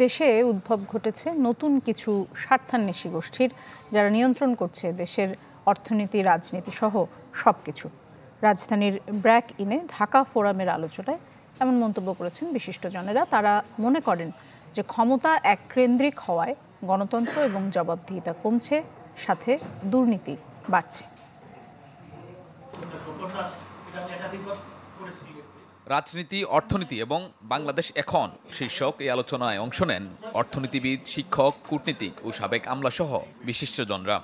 দেশে উদ্ভব ঘটেছে নতুন কিছু স্বার্থান্বেষী গোষ্ঠীর, যারা নিয়ন্ত্রণ করছে দেশের অর্থনীতি, রাজনীতি সহ সবকিছু। রাজধানীর ব্র্যাক ইনে ঢাকা ফোরামের আলোচনায় এমন মন্তব্য করেছেন বিশিষ্টজনেরা। তারা মনে করেন যে ক্ষমতা এককেন্দ্রিক হওয়ায় গণতন্ত্র এবং জবাবদিহিতা কমছে, সাথে দুর্নীতি বাড়ছে। রাজনীতি, অর্থনীতি এবং বাংলাদেশ এখন শীর্ষক এই আলোচনায় অংশ নেন অর্থনীতিবিদ, শিক্ষক, কূটনীতিক ও সাবেক আমলাসহ বিশিষ্টজনরা।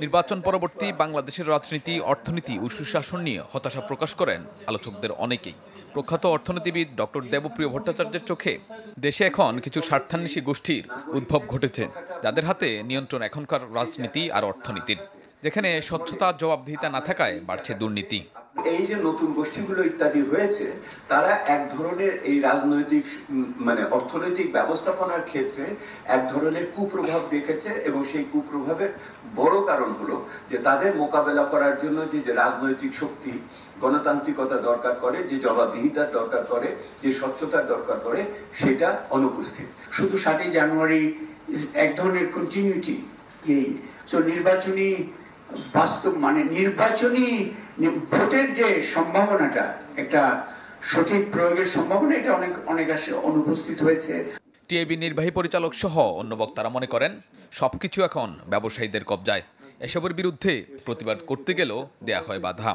নির্বাচন পরবর্তী বাংলাদেশের রাজনীতি, অর্থনীতি ও সুশাসন নিয়ে হতাশা প্রকাশ করেন আলোচকদের অনেকেই। প্রখ্যাত অর্থনীতিবিদ ডক্টর দেবপ্রিয় ভট্টাচার্যের চোখে দেশে এখন কিছু স্বার্থান্বেষী গোষ্ঠীর উদ্ভব ঘটেছে, যাদের হাতে নিয়ন্ত্রণ এখনকার রাজনীতি আর অর্থনীতির, যেখানে স্বচ্ছতা, জবাবদিহিতা না থাকায় বাড়ছে দুর্নীতি। এই যে নতুন গোষ্ঠীগুলো ইত্যাদি হয়েছে, তারা এক ধরনের এই রাজনৈতিক অর্থনৈতিক ব্যবস্থাপনার ক্ষেত্রে এক ধরনের কুপ্রভাব দেখেছে, এবং সেই কুপ্রভাবের বড় কারণ হলো যে তাদের মোকাবেলা করার জন্য যে রাজনৈতিক শক্তি, গণতান্ত্রিকতা দরকার করে, যে জবাবদিহিতার দরকার করে, যে স্বচ্ছতার দরকার করে, সেটা অনুপস্থিত। শুধু ৭ই জানুয়ারি এক ধরনের কন্টিনিউটি, যে নির্বাচনী বাস্তব নির্বাচনী ভোটের যে সম্ভাবনাটা, একটা সঠিক প্রয়োগের সম্ভাবনা, এটা অনেকাংশে অনুপস্থিত হয়েছে। টিআইবি নির্বাহী পরিচালক সহ অন্য বক্তারা মনে করেন সবকিছু এখন ব্যবসায়ীদের কবজায়। এসবের বিরুদ্ধে প্রতিবাদ করতে গেলেও দেয়া হয় বাধা।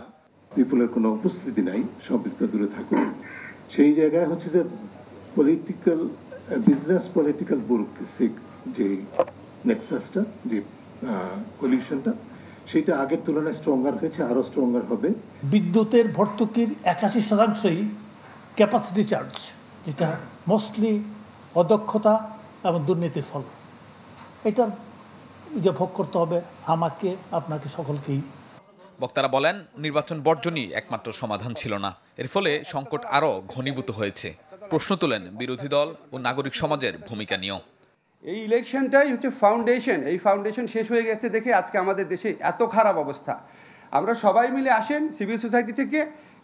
পিপলের কোনো উপস্থিতি নাই, সব দূরে থাকুন। সেই জায়গায় হচ্ছে যে পলিটিক্যাল বিজনেস পলিটিক্যাল ব্যুরোক্রেসি যে নেক্সাসটা, যে পলিউশনটা, সেটা আগের তুলনায় স্ট্রঙ্গার হয়েছে, আরো স্ট্রঙ্গার হবে। বিদ্যুতের ভর্তুকির ৮১% ক্যাপাসিটি চার্জ, যেটা মোস্টলি অদক্ষতা এবং দুর্নীতির ফল। এটা যে ভোগ করতে হবে আমাকে, আপনাকে, সকলকেই। বক্তারা বলেন নির্বাচন বর্জনই একমাত্র সমাধান ছিল না, এর ফলে সংকট আরও ঘনীভূত হয়েছে। প্রশ্ন তোলেন বিরোধী দল ও নাগরিক সমাজের ভূমিকা নিয়েও। এই ইলেকশনটাই হচ্ছে ফাউন্ডেশন, এই ফাউন্ডেশন শেষ হয়ে গেছে দেখে আজকে আমাদের দেশে এত খারাপ অবস্থা। আমরা সবাই মিলে আসেন সিভিল সোসাইটি থেকে,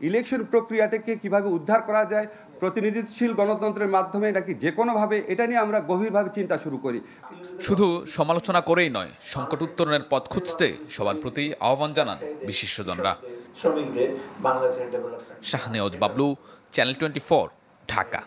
ইলেকশন প্রক্রিয়াটাকে কিভাবে উদ্ধার করা যায়, প্রতিনিধিত্বশীল গণতন্ত্রের মাধ্যমে নাকি যে কোনোভাবে, এটা নিয়ে আমরা গভীরভাবে চিন্তা শুরু করি। শুধু সমালোচনা করেই নয়, সংকট উত্তরণের পথ খুঁজতে সবার প্রতি আহ্বান জানান বিশিষ্টজনরা। শাহনেওয়াজ বাবলু, চ্যানেল 24, ঢাকা।